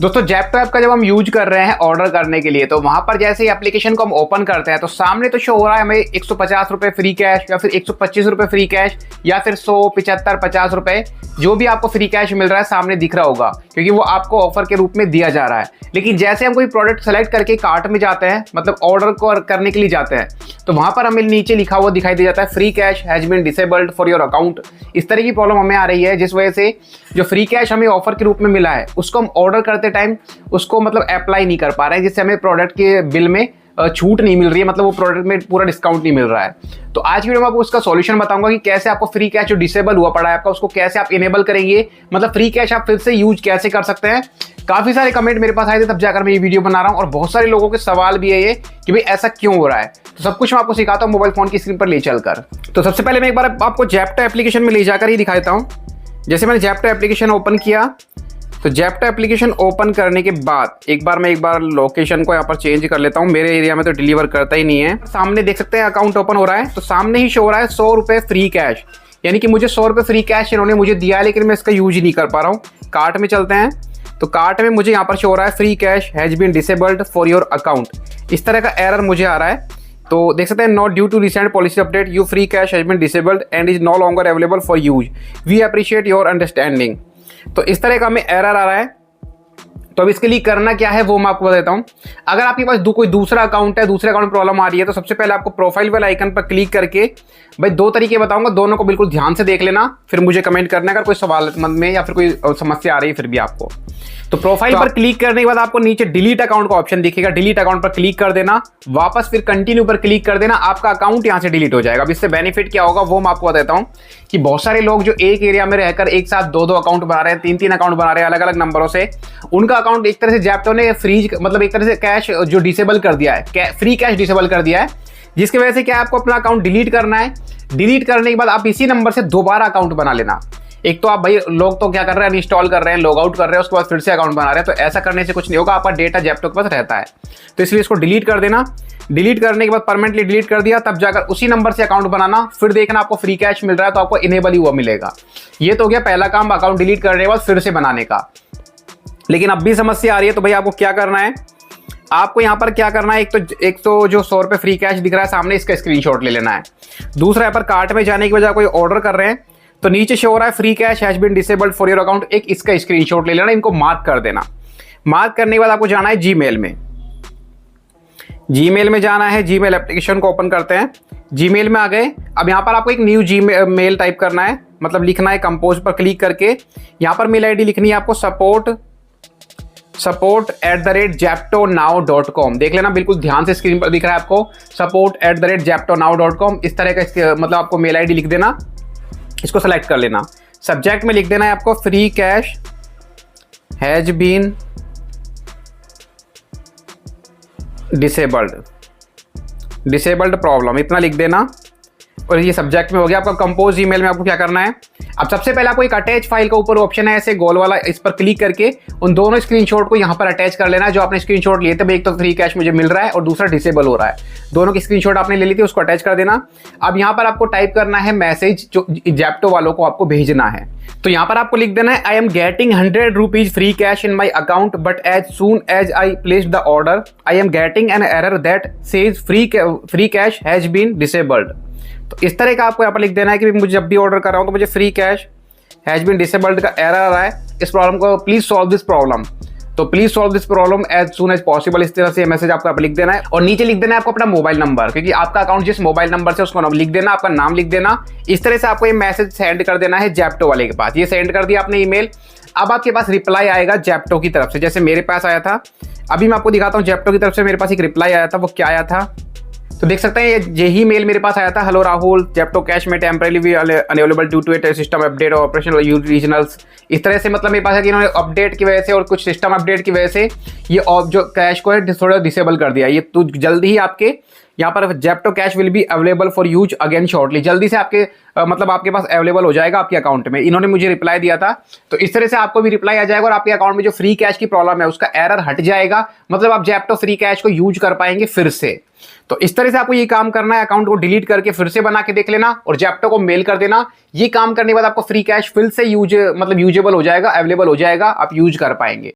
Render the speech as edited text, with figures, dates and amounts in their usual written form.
दोस्तों Zepto app का जब हम यूज कर रहे हैं ऑर्डर करने के लिए, तो वहां पर जैसे ही एप्लीकेशन को हम ओपन करते हैं तो सामने तो शो हो रहा है हमें 150 रुपए फ्री कैश या फिर 125 रुपए फ्री कैश या फिर 100, 75, 50 रुपए जो भी आपको फ्री कैश मिल रहा है सामने दिख रहा होगा, क्योंकि वो आपको ऑफर के रूप में दिया जा रहा है। लेकिन जैसे हम कोई प्रोडक्ट सेलेक्ट करके कार्ट में जाते हैं, मतलब ऑर्डर को करने के लिए जाते हैं, तो वहां पर हमें नीचे लिखा हुआ दिखाई दे जाता है free cash has been disabled for your account. इस तरह की प्रॉब्लम हमें आ रही है, जिस वजह से जो फ्री कैश हमें ऑफर के रूप में मिला है उसको हम ऑर्डर करते टाइम उसको मतलब अप्लाई नहीं कर पा रहे हैं, जिससे हमें प्रोडक्ट के बिल में छूट नहीं मिल रही है, मतलब वो प्रोडक्ट में पूरा डिस्काउंट नहीं मिल रहा है। तो आज की वीडियो में आपको उसका सॉल्यूशन बताऊंगा कि कैसे आपको फ्री कैश जो डिसेबल हुआ पड़ा है आपका, उसको कैसे आप इनेबल करेंगे, मतलब फ्री कैश आप फिर से यूज कैसे कर सकते हैं। काफी सारे कमेंट मेरे पास आए थे, तब जाकर मैं ये वीडियो बना रहा हूं, और बहुत सारे लोगों के सवाल भी है ये कि भाई ऐसा क्यों हो रहा है। तो सब कुछ मैं आपको सिखाता हूं मोबाइल फोन की स्क्रीन पर ले चलकर। तो सबसे पहले मैं एक बार आपको जेप्टो एप्लीकेशन में ले जाकर ही दिखा देता हूं। जैसे मैंने जेप्टो एप्लीकेशन ओपन किया, तो जेप्टो एप्लीकेशन ओपन करने के बाद एक बार लोकेशन को यहाँ पर चेंज कर लेता हूँ। मेरे एरिया में तो डिलीवर करता ही नहीं है। सामने देख सकते हैं अकाउंट ओपन हो रहा है, तो सामने ही शो हो रहा है 100 रुपये फ्री कैश, यानी कि मुझे 100 रुपये फ्री कैश इन्होंने मुझे दिया है, लेकिन मैं इसका यूज नहीं कर पा रहा हूँ। कार्ट में चलते हैं, तो कार्ट में मुझे यहाँ पर शो हो रहा है free cash has been disabled for your account. इस तरह का एरर मुझे आ रहा है। तो देख सकते हैं not due to recent policy update you free cash has been disabled and is no longer available for use, we appreciate your understanding. तो इस तरह का हमें एरर आ रहा है। तो अब इसके लिए करना क्या है वो मैं आपको बताता हूँ। अगर आपके पास कोई दूसरा अकाउंट है, दूसरे अकाउंट में प्रॉब्लम आ रही है, तो सबसे पहले आपको प्रोफाइल वाले आइकन पर क्लिक करके, भाई 2 तरीके बताऊंगा, दोनों को बिल्कुल ध्यान से देख लेना, फिर मुझे कमेंट करना अगर कोई सवाल मन में या फिर कोई समस्या आ रही है फिर भी आपको। तो प्रोफाइल पर क्लिक करने के बाद आपको नीचे डिलीट अकाउंट का ऑप्शन दिखेगा, डिलीट अकाउंट पर क्लिक कर देना, वापस फिर कंटिन्यू पर क्लिक कर देना, आपका अकाउंट यहां से डिलीट हो जाएगा। अब इससे बेनिफिट क्या होगा वो मैं आपको बताता हूं कि बहुत सारे लोग जो एक एरिया में रहकर एक साथ 2-2 अकाउंट बना रहे हैं, 3-3 अकाउंट बना रहे हैं अलग अलग नंबरों से, उनका अकाउंट एक तरह से जेप्टो ने फ्रीज, मतलब एक तरह से कैश जो डिसेबल कर दिया है, फ्री कैश डिसेबल कर दिया है, जिसकी वजह से क्या आपको अपना अकाउंट डिलीट करना है। डिलीट करने के बाद आप इसी नंबर से दोबारा अकाउंट बना लेना। एक तो आप भाई लोग तो क्या कर रहे हैं, इंस्टॉल कर रहे हैं, लॉग आउट कर रहे हैं, उसके बाद फिर से अकाउंट बना रहे हैं, तो ऐसा करने से कुछ नहीं होगा, आपका डेटा जेप्टो के पास रहता है। तो इसलिए इसको डिलीट कर देना। डिलीट करने के बाद परमानेंटली डिलीट कर दिया, तब जाकर उसी नंबर से अकाउंट बनाना, फिर देखना आपको फ्री कैश मिल रहा है तो आपको इनेबल ही हुआ मिलेगा। ये तो हो गया पहला काम, अकाउंट डिलीट करने के बाद फिर से बनाने का। लेकिन अब भी समस्या आ रही है, तो भाई आपको क्या करना है, आपको यहाँ पर क्या करना है, एक तो जो 100 रुपये फ्री कैश दिख रहा है सामने, इसका स्क्रीनशॉट ले लेना है। दूसरा यहाँ पर कार्ट में जाने की बजाय कोई ऑर्डर कर रहे हैं, तो नीचे शो हो रहा है free cash has been disabled for your account, एक इसका स्क्रीनशॉट ले लेना, इनको मार्क कर देना। मार्क करने के बाद आपको जाना है जीमेल में। जीमेल में जाना है, जीमेल एप्लीकेशन को ओपन करते हैं। जीमेल में आ गए। अब यहाँ पर आपको एक न्यू जीमेल टाइप करना है, मतलब लिखना है कंपोज पर क्लिक करके। यहाँ पर मेल आईडी लिखनी है आपको support@japtonow.com। देख लेना बिल्कुल ध्यान से, स्क्रीन पर दिख रहा है आपको support@japtonow.com। इस तरह का मतलब आपको मेल आईडी लिख देना, इसको सेलेक्ट कर लेना। सब्जेक्ट में लिख देना है आपको free cash has been disabled problem, इतना लिख देना, और ये सब्जेक्ट में हो गया। आपका कंपोज ईमेल में आपको क्या करना है, अब सबसे पहले आपको एक अटैच फाइल का ऊपर ऑप्शन है ऐसे गोल वाला, इस पर क्लिक करके उन दोनों स्क्रीनशॉट को यहाँ पर अटैच कर लेना है। जो आपने स्क्रीनशॉट लिए थे, एक तो फ्री कैश मुझे मिल रहा है और दूसरा डिसेबल हो रहा है, दोनों की स्क्रीनशॉट आपने ले ली थी, उसको अटैच कर देना। अब यहाँ पर आपको टाइप करना है मैसेज, जो जेप्टो वालों को आपको भेजना है। तो यहाँ पर आपको लिख देना है I am getting 100 rupees free cash in my account, but as soon as I place the order I am getting an error that says free cash has been disabled. तो इस तरह का आपको यहाँ पर लिख देना है कि मुझे जब भी ऑर्डर कर रहा हूँ तो मुझे free cash has been disabled का एरर आ रहा है, इस प्रॉब्लम को प्लीज सॉल्व दिस प्रॉब्लम। तो please solve this problem as soon as possible, इस तरह से मैसेज आपको यहाँ पर लिख देना है। और नीचे लिख देना है आपको अपना मोबाइल नंबर, क्योंकि आपका अकाउंट जिस मोबाइल नंबर से उसको लिख देना, आपका नाम लिख देना। इस तरह से आपको ये मैसेज सेंड कर देना है जेप्टो वाले के पास। ये सेंड कर दिया आपने ईमेल। अब आपके पास रिप्लाई आएगा जेप्टो की तरफ से, जैसे मेरे पास आया था। अभी मैं आपको दिखाता हूँ जेप्टो की तरफ से मेरे पास एक रिप्लाई आया था, वो क्या आया था तो देख सकते हैं, यही मेल मेरे पास आया था। हेलो राहुल, जेप्टो कैश में टेम्परेली भी unavailable due to it system update और ऑपरेशन रीजनल्स। इस तरह से मतलब मेरे पास है कि इन्होंने अपडेट की वजह से और कुछ सिस्टम अपडेट की वजह से ये जो कैश को है थोड़ा डिसेबल कर दिया। ये तो जल्दी ही आपके यहाँ पर Zepto cash will be available for use again shortly, जल्दी से आपके मतलब आपके पास अवेलेबल हो जाएगा आपके अकाउंट में। इन्होंने मुझे रिप्लाई दिया था, तो इस तरह से आपको भी रिप्लाई आ जाएगा और आपके अकाउंट में जो फ्री कैश की प्रॉब्लम है उसका एरर हट जाएगा, मतलब आप जेप्टो फ्री कैश को यूज कर पाएंगे फिर से। तो इस तरह से आपको ये काम करना है, अकाउंट को डिलीट करके फिर से बना के देख लेना और जेप्टो को मेल कर देना। ये काम करने के बाद आपको फ्री कैश फिर से यूजेबल हो जाएगा, अवेलेबल हो जाएगा, आप यूज कर पाएंगे।